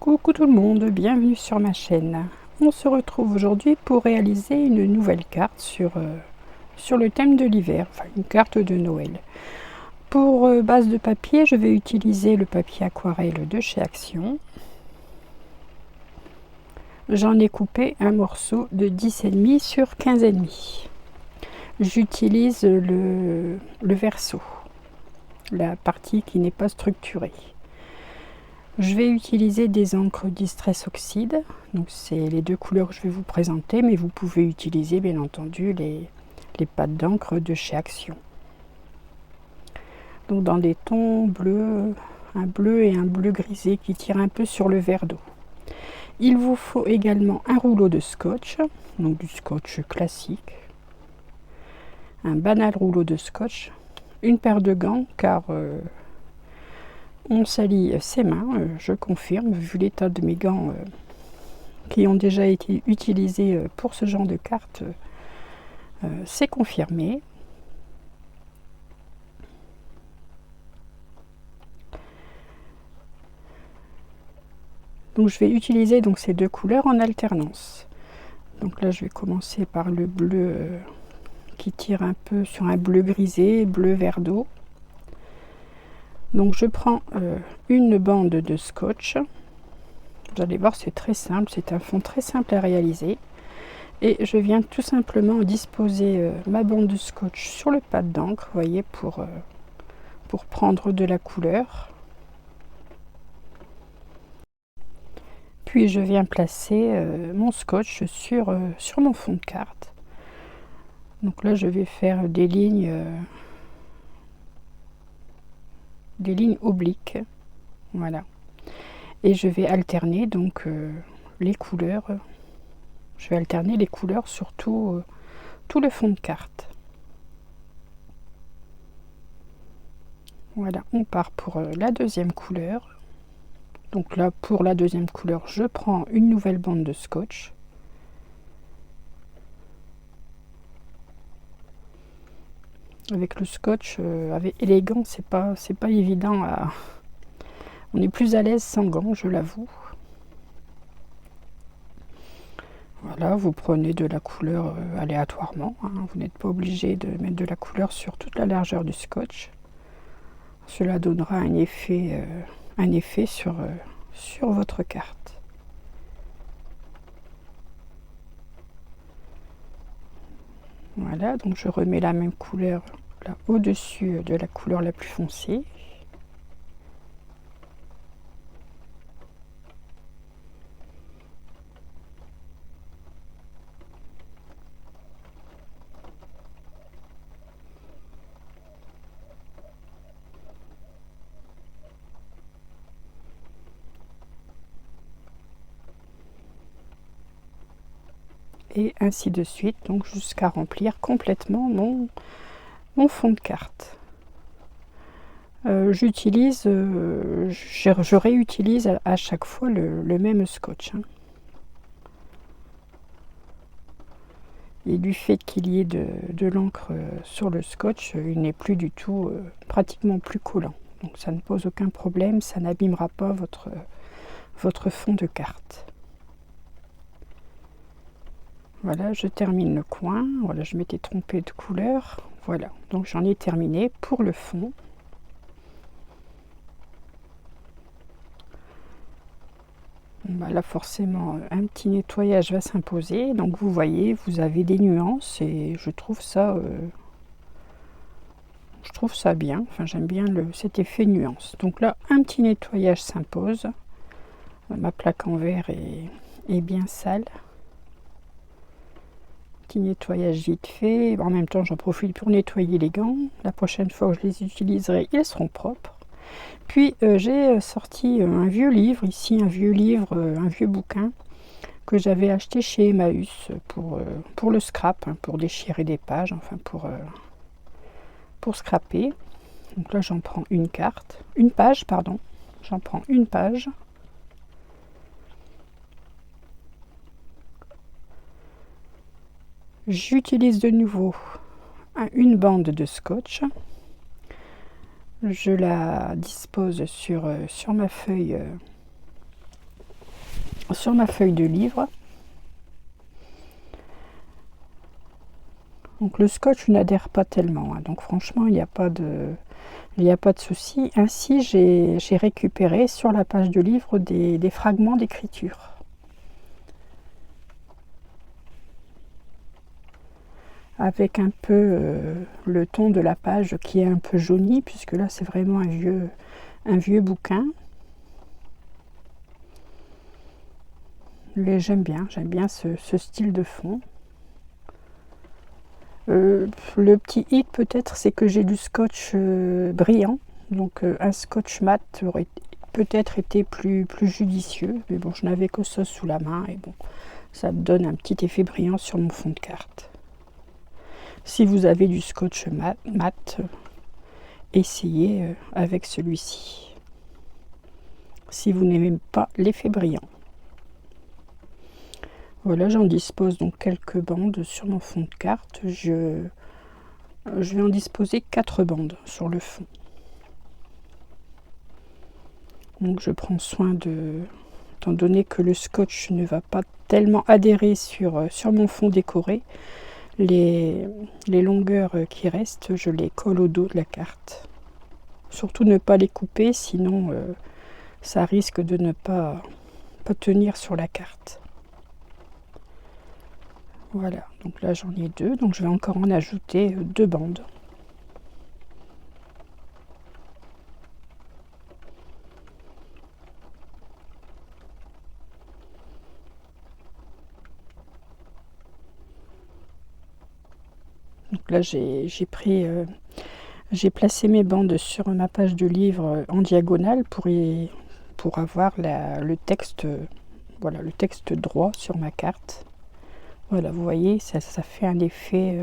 Coucou tout le monde, bienvenue sur ma chaîne. On se retrouve aujourd'hui pour réaliser une nouvelle carte sur le thème de l'hiver, enfin une carte de Noël. Pour base de papier, je vais utiliser le papier aquarelle de chez Action. J'en ai coupé un morceau de 10,5 sur 15,5. J'utilise le verso, la partie qui n'est pas structurée. Je vais utiliser des encres Distress Oxide, donc c'est les deux couleurs que je vais vous présenter, mais vous pouvez utiliser bien entendu les pâtes d'encre de chez Action. Donc dans des tons bleus, un bleu et un bleu grisé qui tirent un peu sur le verre d'eau. Il vous faut également un rouleau de scotch, donc du scotch classique, un banal rouleau de scotch, une paire de gants car on salit ses mains, je confirme, vu l'état de mes gants qui ont déjà été utilisés pour ce genre de carte, c'est confirmé. Donc je vais utiliser donc ces deux couleurs en alternance. Donc là je vais commencer par le bleu qui tire un peu sur un bleu grisé, bleu verre d'eau. Donc je prends une bande de scotch. Vous allez voir, c'est très simple, c'est un fond très simple à réaliser. Et je viens tout simplement disposer ma bande de scotch sur le pad d'encre, vous voyez, pour prendre de la couleur. Puis je viens placer mon scotch sur mon fond de carte. Donc là je vais faire des lignes obliques, voilà. Et je vais alterner donc les couleurs. Je vais alterner les couleurs sur tout le fond de carte. Voilà, on part pour la deuxième couleur. Donc là, pour la deuxième couleur, je prends une nouvelle bande de scotch. Avec le scotch, avec élégant, c'est pas évident à... On est plus à l'aise sans gants, je l'avoue. Voilà, vous prenez de la couleur aléatoirement, hein. Vous n'êtes pas obligé de mettre de la couleur sur toute la largeur du scotch. Cela donnera un effet sur votre carte. Voilà, donc je remets la même couleur là au-dessus de la couleur la plus foncée. Et ainsi de suite, donc jusqu'à remplir complètement mon fond de carte. Je réutilise à chaque fois le même scotch, hein. Et du fait qu'il y ait de l'encre sur le scotch, il n'est plus du tout, pratiquement plus collant. Donc ça ne pose aucun problème, ça n'abîmera pas votre fond de carte. Voilà, je termine le coin. Voilà, je m'étais trompée de couleur. Voilà, donc j'en ai terminé pour le fond. Bah là forcément un petit nettoyage va s'imposer, donc vous voyez, vous avez des nuances et je trouve ça bien. Enfin, j'aime bien cet effet nuance. Donc là un petit nettoyage s'impose. Ma plaque en verre est bien sale. Petit nettoyage vite fait. En même temps j'en profite pour nettoyer les gants. La prochaine fois où je les utiliserai, ils seront propres. Puis j'ai sorti un vieux livre, ici un vieux bouquin que j'avais acheté chez Emmaüs pour le scrap, hein, pour déchirer des pages, enfin pour scraper. Donc là j'en prends une page, pardon, j'en prends une page. J'utilise de nouveau une bande de scotch. Je la dispose sur ma feuille sur ma feuille de livre. Donc le scotch n'adhère pas tellement, hein, donc franchement il n'y a pas de souci. Ainsi j'ai récupéré sur la page de livre des fragments d'écriture. Avec un peu le ton de la page qui est un peu jauni, puisque là c'est vraiment un vieux bouquin. Mais j'aime bien ce style de fond. Le petit hic peut-être, c'est que j'ai du scotch brillant, donc un scotch mat aurait peut-être été plus judicieux, mais bon, je n'avais que ça sous la main et bon, ça me donne un petit effet brillant sur mon fond de carte. Si vous avez du scotch mat, essayez avec celui-ci. Si vous n'aimez pas l'effet brillant. Voilà, j'en dispose donc quelques bandes sur mon fond de carte. Je vais en disposer 4 bandes sur le fond. Donc je prends soin étant donné que le scotch ne va pas tellement adhérer sur mon fond décoré, les longueurs qui restent, je les colle au dos de la carte. Surtout ne pas les couper, sinon ça risque de ne pas tenir sur la carte. Voilà, donc là j'en ai 2, donc je vais encore en ajouter 2 bandes. Donc là j'ai placé mes bandes sur ma page de livre en diagonale pour avoir le texte, voilà, le texte droit sur ma carte. Voilà, vous voyez, ça fait un effet,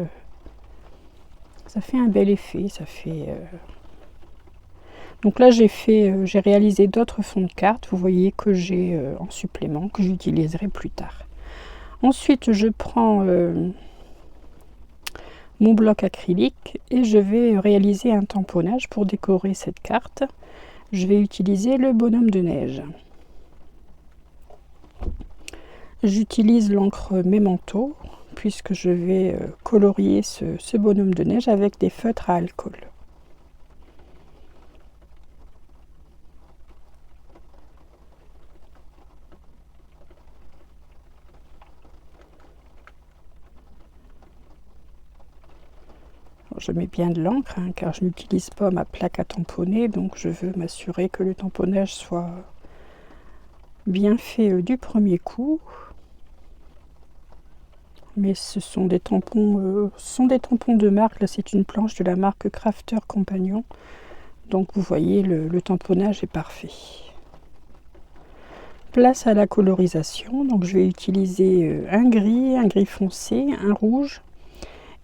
ça fait un bel effet, ça fait. Donc là j'ai réalisé d'autres fonds de cartes, vous voyez que j'ai en supplément, que j'utiliserai plus tard. Ensuite je prends mon bloc acrylique et je vais réaliser un tamponnage pour décorer cette carte. Je vais utiliser le bonhomme de neige. J'utilise l'encre Memento puisque je vais colorier ce bonhomme de neige avec des feutres à alcool. Je mets bien de l'encre car je n'utilise pas ma plaque à tamponner, donc je veux m'assurer que le tamponnage soit bien fait du premier coup. Mais ce sont des tampons, de marque. Là, c'est une planche de la marque Crafter Compagnon. Donc, vous voyez, le tamponnage est parfait. Place à la colorisation. Donc, je vais utiliser un gris foncé, un rouge.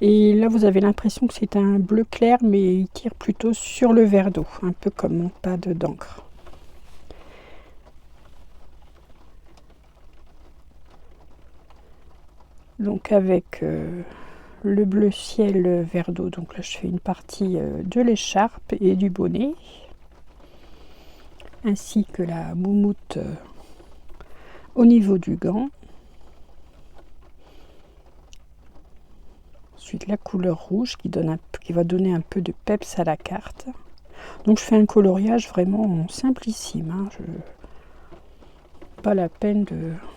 Et là, vous avez l'impression que c'est un bleu clair, mais il tire plutôt sur le verre d'eau, un peu comme mon pad d'encre. Donc, avec le bleu ciel vert d'eau, donc là je fais une partie de l'écharpe et du bonnet, ainsi que la moumoute au niveau du gant. Ensuite la couleur rouge qui va donner un peu de peps à la carte. Donc je fais un coloriage vraiment simplissime, hein. Pas la peine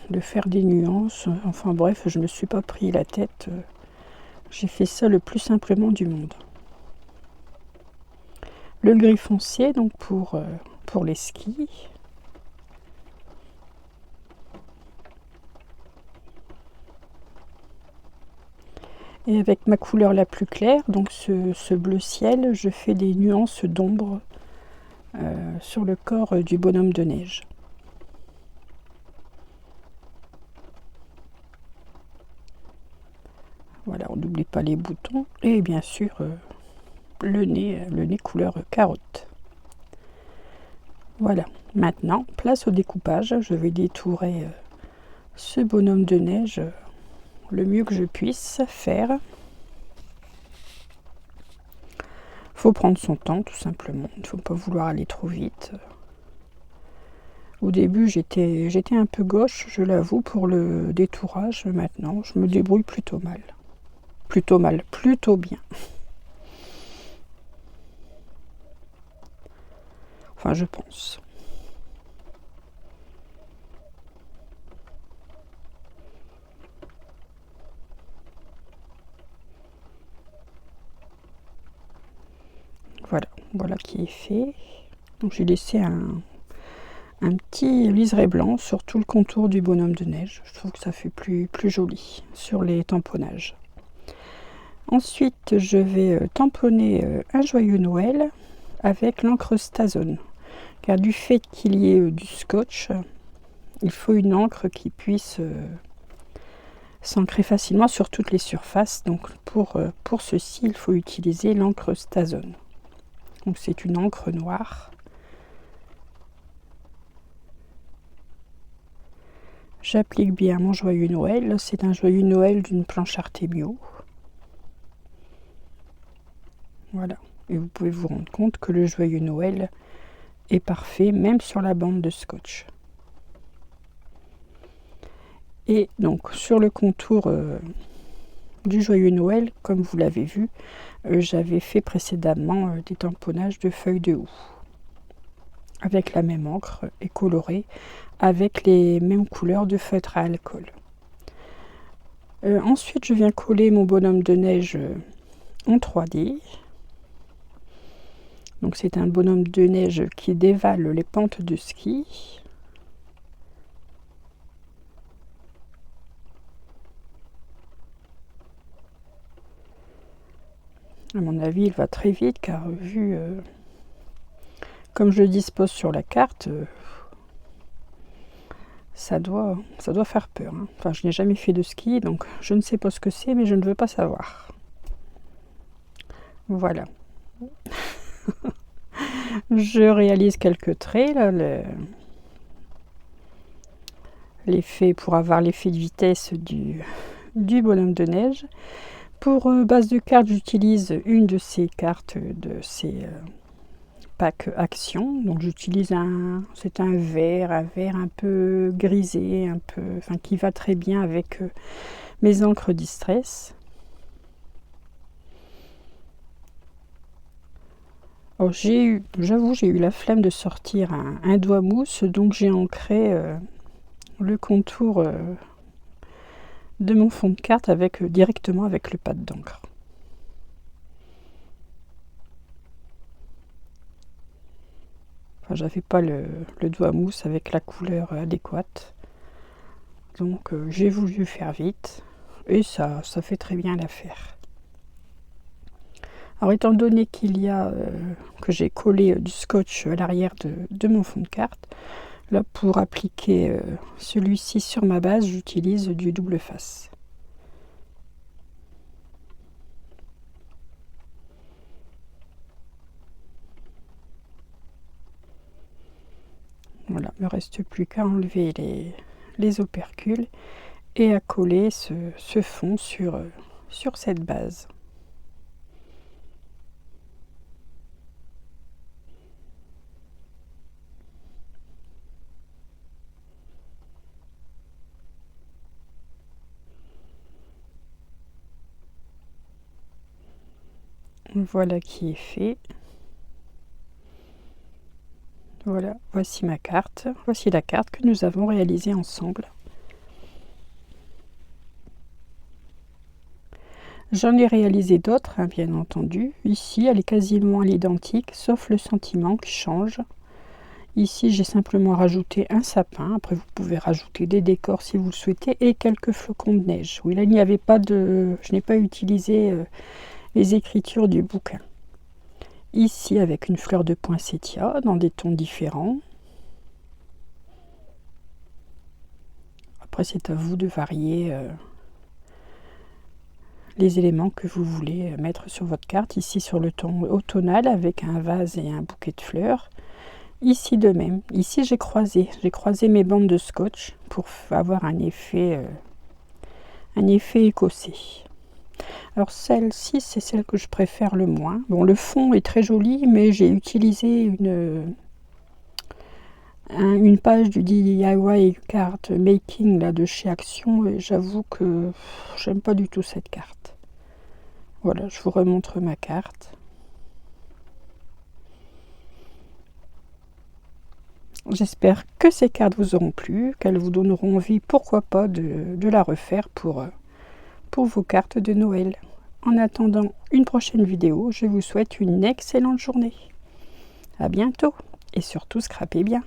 de faire des nuances, enfin bref, je ne me suis pas pris la tête. J'ai fait ça le plus simplement du monde. Le gris foncé, donc pour les skis. Et avec ma couleur la plus claire, donc ce bleu ciel, je fais des nuances d'ombre sur le corps du bonhomme de neige. Voilà, on n'oublie pas les boutons et bien sûr le nez couleur carotte. Voilà, maintenant place au découpage. Je vais détourer ce bonhomme de neige le mieux que je puisse faire. Faut prendre son temps tout simplement, il ne faut pas vouloir aller trop vite. Au début, j'étais un peu gauche, je l'avoue, pour le détourage. Maintenant, je me débrouille plutôt mal. Plutôt bien. Enfin, je pense. Voilà qui est fait. Donc j'ai laissé un petit liseré blanc sur tout le contour du bonhomme de neige. Je trouve que ça fait plus joli sur les tamponnages. Ensuite, je vais tamponner un joyeux Noël avec l'encre Stazone. Car du fait qu'il y ait du scotch, il faut une encre qui puisse s'ancrer facilement sur toutes les surfaces. Donc pour ceci, il faut utiliser l'encre Stazone. Donc c'est une encre noire. J'applique bien mon joyeux Noël. C'est un joyeux Noël d'une planche Artemio. Voilà. Et vous pouvez vous rendre compte que le joyeux Noël est parfait, même sur la bande de scotch. Et donc sur le contour du joyeux Noël, comme vous l'avez vu, j'avais fait précédemment des tamponnages de feuilles de houx avec la même encre et colorée avec les mêmes couleurs de feutre à alcool. Ensuite, je viens coller mon bonhomme de neige en 3D. Donc c'est un bonhomme de neige qui dévale les pentes de ski. À mon avis, il va très vite car vu comme je le dispose sur la carte, ça doit faire peur. Hein. Enfin, je n'ai jamais fait de ski, donc je ne sais pas ce que c'est, mais je ne veux pas savoir. Voilà. Je réalise quelques traits là, l'effet pour avoir l'effet de vitesse du bonhomme de neige. Pour base de carte, j'utilise une de ces cartes de ces packs Action. Donc j'utilise c'est un vert un peu grisé, enfin qui va très bien avec mes encres Distress. Alors j'avoue, j'ai eu la flemme de sortir un doigt mousse, donc j'ai ancré le contour de mon fond de carte directement avec le pad d'encre. Enfin, j'avais pas le doigt mousse avec la couleur adéquate, donc j'ai voulu faire vite et ça fait très bien l'affaire. Alors étant donné qu'il y a que j'ai collé du scotch à l'arrière de mon fond de carte, là pour appliquer celui-ci sur ma base, j'utilise du double face. Voilà, il ne me reste plus qu'à enlever les opercules et à coller ce fond sur cette base. Voilà qui est fait. Voilà, voici ma carte. Voici la carte que nous avons réalisée ensemble. J'en ai réalisé d'autres, hein, bien entendu. Ici, elle est quasiment à l'identique, sauf le sentiment qui change. Ici, j'ai simplement rajouté un sapin. Après, vous pouvez rajouter des décors si vous le souhaitez et quelques flocons de neige. Oui, là, il n'y avait pas je n'ai pas utilisé les écritures du bouquin. Ici, avec une fleur de poinsettia dans des tons différents. Après, c'est à vous de varier les éléments que vous voulez mettre sur votre carte. Ici, sur le ton automnal avec un vase et un bouquet de fleurs. Ici de même. Ici, j'ai croisé mes bandes de scotch pour avoir un effet écossais. Alors celle-ci, c'est celle que je préfère le moins. Bon, le fond est très joli, mais j'ai utilisé une page du DIY card making là, de chez Action, et j'avoue que j'aime pas du tout cette carte. Voilà, je vous remontre ma carte. J'espère que ces cartes vous auront plu, qu'elles vous donneront envie, pourquoi pas, de la refaire pour vos cartes de Noël. En attendant une prochaine vidéo, je vous souhaite une excellente journée. À bientôt et surtout scrapez bien.